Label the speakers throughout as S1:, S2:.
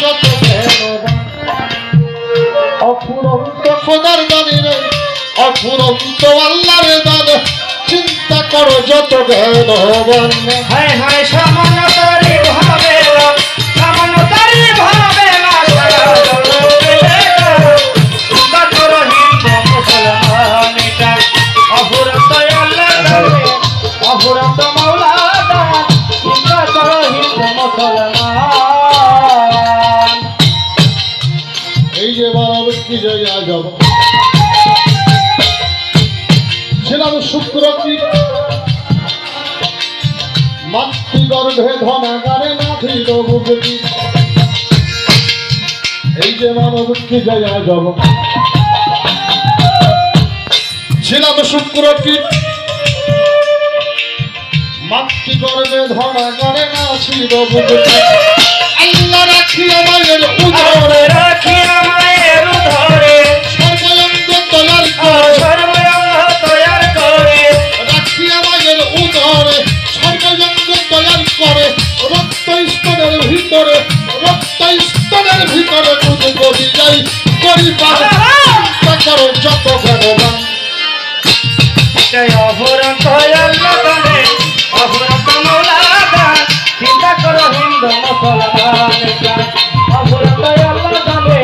S1: যত জ্ঞানবান অফুরন্ত খোদার দানি রে অফুরন্ত আল্লাহর দান চিন্তা করো যত জ্ঞানবান
S2: হায় হায় সামান্যতারি ভাবে না সামান্যতারি ভাবে না সারা জগতে চিন্তা করো হিন্দু মুসলমান এটা অফুরন্ত আল্লাহর দান অফুরন্ত মাওলা দান চিন্তা করো হিন্দু মুসলমান
S1: এই যে মানব কি জয়া যাব ছিলাম শুক্র কি মাতৃগর্ভে ধনাগারে নাথিল বুবকি এই যে মানব কি জয়া যাব ছিলাম শুক্র কি মাতৃগর্ভে ধনাগারে নাথিল বুবকি আল্লাহ রাখি আমাদের উদরে
S2: রাখি আমাদের উদরে
S1: সর্বঙ্গ তৈয়ার করে
S2: সর্বঙ্গ তৈয়ার করে
S1: রাখি আমাদের উদরে সর্বঙ্গ তৈয়ার করে রক্ত স্তনের ভিতরে দুধ গড়ি যাই করি পারে চিন্তা করো যত জ্ঞানবান
S2: জয় অফুরন্ত আল্লাহ দানে অফুরন্ত মাওলা দান চিন্তা করো হিন্দু মুসলমান অফুরন্ত আল্লাহ দানে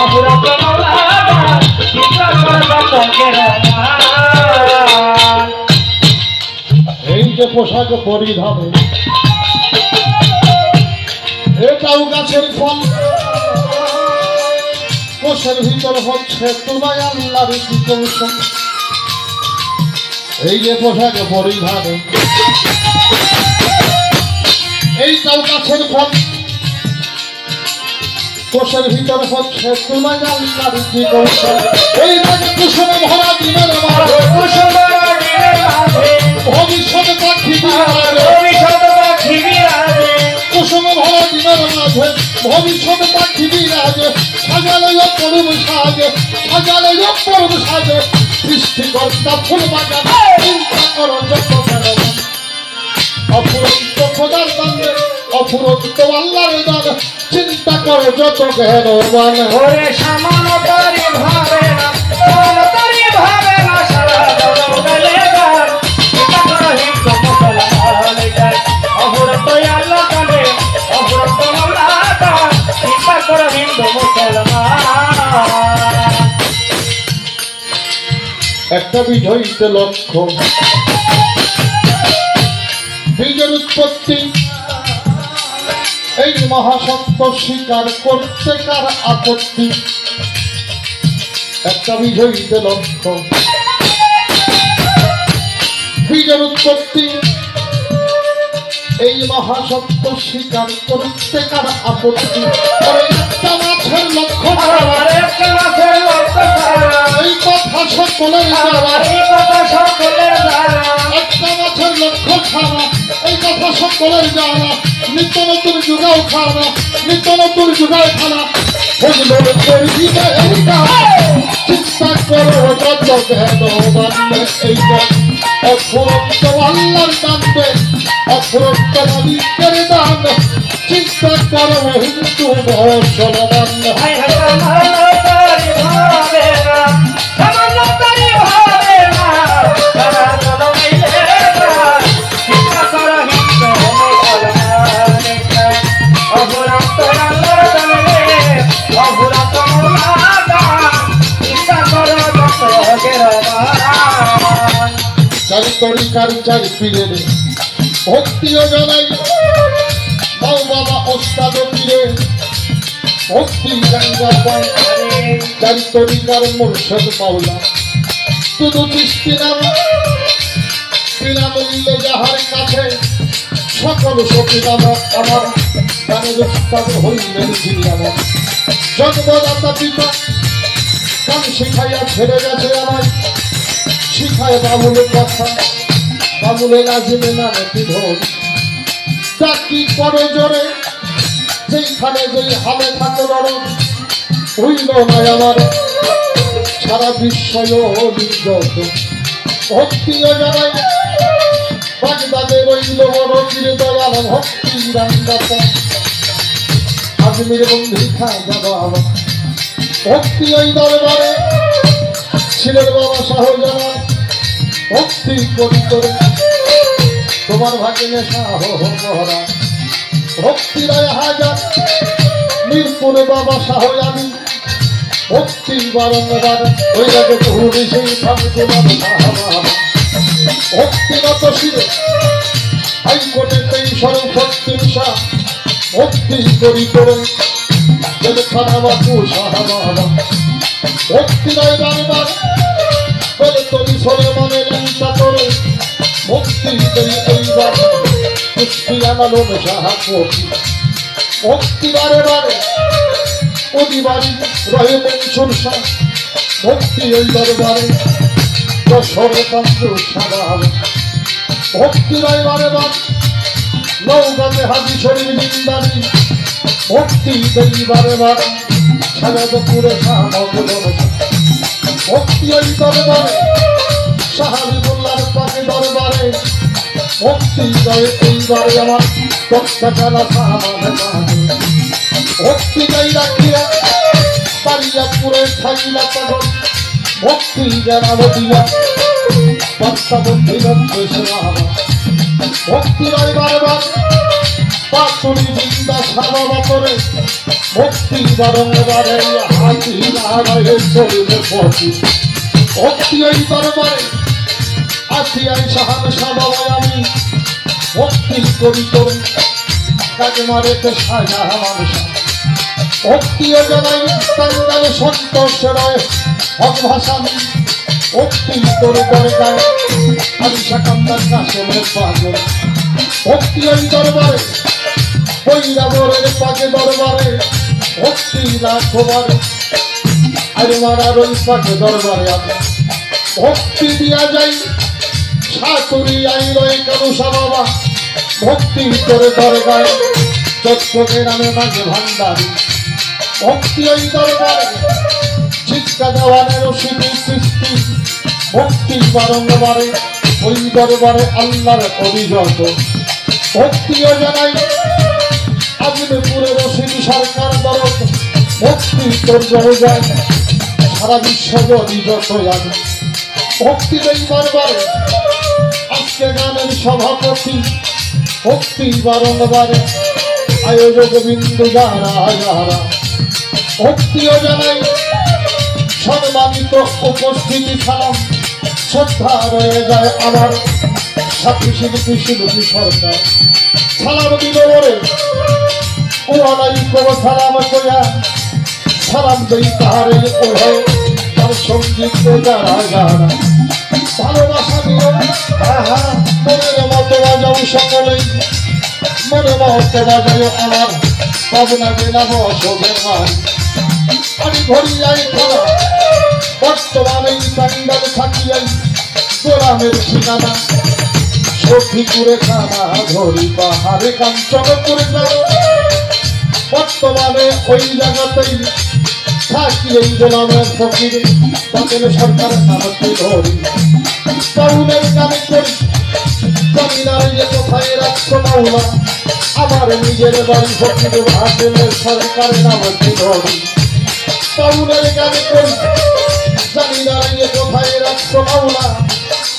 S2: অফুরন্ত মাওলা দান চিন্তা করো যত জ্ঞানবান
S1: এই যে পোশাক পরিধানে এটাও গাছের ফল কোষের ভিতর হচ্ছে তোমায় আল্লাহর কি কৌশল এই যে পোশাক পরিধানে এইটাও গাছের ফল কোষের ভিতর হচ্ছে তোমায় আল্লাহর কি কৌশল এই যে কুসুমে ভরা দিনের মাঝে ভবিষ্যৎ পাখি বিরাজে কুসুম ভরা দিনের মাঝে ভবিষ্যৎ পাখি বিরাজে সাজালে পরম সাজে সৃষ্টিকর্তা ফুল বাগান চিন্তা করো যত জ্ঞানবান অফুরন্ত খোদার দানে অফুরন্ত আল্লাহর দান চিন্তা করো যত জ্ঞানবান
S2: ওরে সামান্যতারি ভাবে না সামান্যতারি ভাবে না সারা জগতে গান চিন্তা করো হিন্দু মুসলমান অফুরন্ত আল্লাহ দানে অফুরন্ত মাওলা দান চিন্তা করো হিন্দু মুসলমান
S1: একটা বীজ হইতে লক্ষ্য বীজের উৎপত্তি এই মহাসত্য স্বীকার করতে কার আপত্তি একটা বীজ হইতে লক্ষ্য বীজের উৎপত্তি এই মহাসত্য স্বীকার করতে কার আপত্তি একটা মাছের লক্ষ্য
S2: একটা মাসের লক্ষ্য
S1: এই কথা সকলের জানা একটা মাছের লক্ষ্য ছাড়া এই কথা সকলের জানা নিত্য নতুন যুগাও খানা নিত্য নতুন যুগাও খানা চিন্তা করো যত জ্ঞানবান এইটা অফুরন্ত আল্লাহর দানবে অফুরন্ত মালিকের দান চিন্তা করো হিন্দু মুসলমান তরিকার চারি পীরে ভক্তিও জানাই মাও বাবা ওস্তাদ পীরে ভক্তি গঙ্গা পাই চারি তরিকার মুর্শিদ মাওলা শুধু চিস্তি নাম বিনামূল্যে যাহার কাছে সকল সখীরাম আমার গানের উস্তাদ হইলেন যিনি আমার জন্মদাতা পিতা গান শিখাইয়া ছেড়ে গেছে আমায় শিখায় বাবুলের কথা বাবুলে নাজিমে নামে ধর ডাকি পরে জোরে যেইখানে যেই হালে থাকে লড়ে হইল না আমার সারা বিশ্বয় নির্গত ভক্তিও জানাই বাগদাদে রইল বড় চিরে দয়াল ভক্তি রাঙ্গাতা আজমির বন্ধু খাজা বাবা ভক্তি ওই দরবারে ছিলেন বাবা শাহজালাল ভক্তি করি করে তোমার ভাগ্যে শাহ মহারা ভক্তি রায় হাজার মিরপুরে বাবা শাহ আমি ভক্তি বারংবার ওই রাগে ঘুরে সেই ভাগ্যে বাবা শাহ ভক্তিগত শিরে হাইকোর্টে তেইশর ভক্তি শাহ ভক্তি করি করে খানা বাপু শাহ বাবা ভক্তি রায় বারবার বলে তরি সরে মনে লেনটা করে ভক্তি করি এইবার পুষ্টি আনালো শাহ ভক্তি বারে বারে অধিবারী রহে পেনশন শাহ ভক্তি ওই দরবারে দশরকান্ত সারা ভক্তি রায় বারে বার নৌকাতে হাজি শরীর জিন্দারি ভক্তি দেই বারে বার সাজাদপুরে শাহ ভক্তি ওই দরবারে শাহাবিবুল্লার পাকে দরবারে ভক্তি জয় এইবারে আমার তক্তা চালা ভক্তি গাই রাখিয়া পারিয়াপুরে থাইলা পাগল ভক্তি জানাবতিয়া পাত্তাবন্ধী ভক্তি রায় বারবার পাতুরি জিন্দা সাবা করে ভক্তি বারংবারে হাতি নারায় শরীরে ভক্তি ভক্তি ওই দরবারে আসিয়াই সাহান সাবাই আমি ভক্তি করি করি কাকে মারেতে সাজা মানুষ ভক্তিও জানাই কাঙ্গালে সন্তোষ রয় হক ভাষামি ভক্তি করে দরগায় আমি সাকান্দার কাছে পাগল ভক্তি ওই দরবারে বৈরাবরের পাকে দরবারে ভক্তি রাখবারে আরে মারার ওই পাকে দরবারে আমি ভক্তি দিয়া যাই সাতুরি আই রয়ে কানুষা বাবা ভক্তি করে দরগায় চট্টগ্রামে মাঝে ভান্ডারি ভক্তি ওই দরবারে শিক্ষা দেওয়ানের শুধু সৃষ্টি ভক্তি বারংবারে ওই দরবারে আল্লাহর অভিযত ভক্তিও জানাই আজমিরপুরে রশিদ সরকার দরদ ভক্তি তোর জয় যায় সারা বিশ্ব অভিযত আমি ভক্তি দেই বারবারে আজকে গানের সভাপতি ভক্তি বারংবারে আয়োজক বিন্দু যারা যারা ভক্তিও জানাই সম্মানিত উপস্থিতি সালাম শ্রদ্ধা রয়ে যায় আমার সাথী শিল্পী শিল্পী সরকার সালাম দিল বলে ওয়ালাইকুম সালাম কইয়া সালাম দেই তাহারে ওহে তার সঙ্গীত যারা যারা ভালোবাসা দিল মনের মতো বাজাও সকলেই মনে মতো বাজাও আমার পাবনা জেলা বসবের মান আমি ঘড়ি যাই খোলা বর্তমানে প্যান্ডাল থাকিয়াই গোলামের ঠিকানা সখীপুরে খানা ধরি পাহাড়ে কাঞ্চনপুরে বর্তমানে ওই জায়গাতেই থাকি এই গোলামের ফকির তাদের সরকারের নামতে ধরি টাউনের গানে করি জমিনার যে কোথায় রাখছো মাওলা আমার নিজের বাড়ি ফকির ভাটেলের সরকারের নামতে ধরি টাউনের গানে করি জমিনার যে কোথায় রাখছো মাওলা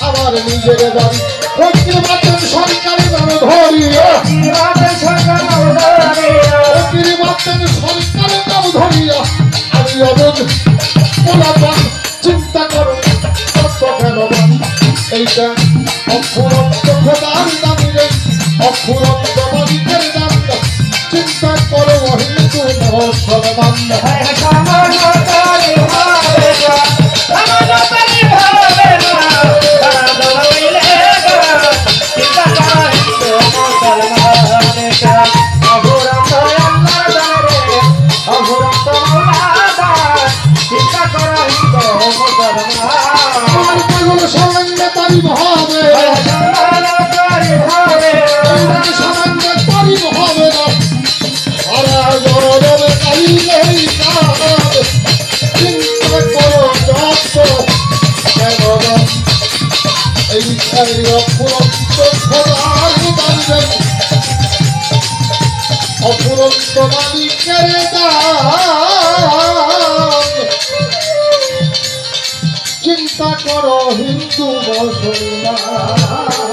S1: আমার নিজের বাড়ি ফকির ভাটেল সরকারের নাম ধরি ফকির ভাটেল সরকারের নাম ধরিয়া আমি অবধ পোলাপান চিন্তা করো কত কেন এইটা অফুরন্ত খোদার দামি রে অফুরন্ত মালিকের দাম চিন্তা করো হিন্দু মুসলমান সামান্য তারিফ হবে সামান্য তারিফ হবে না সারা জগতে কাইলেই কাজ চিন্তা করো যত কেন এই অফুরন্ত খোদার দান অফুরন্ত মালিকের চিন্তা করো হিন্দু মুসলমান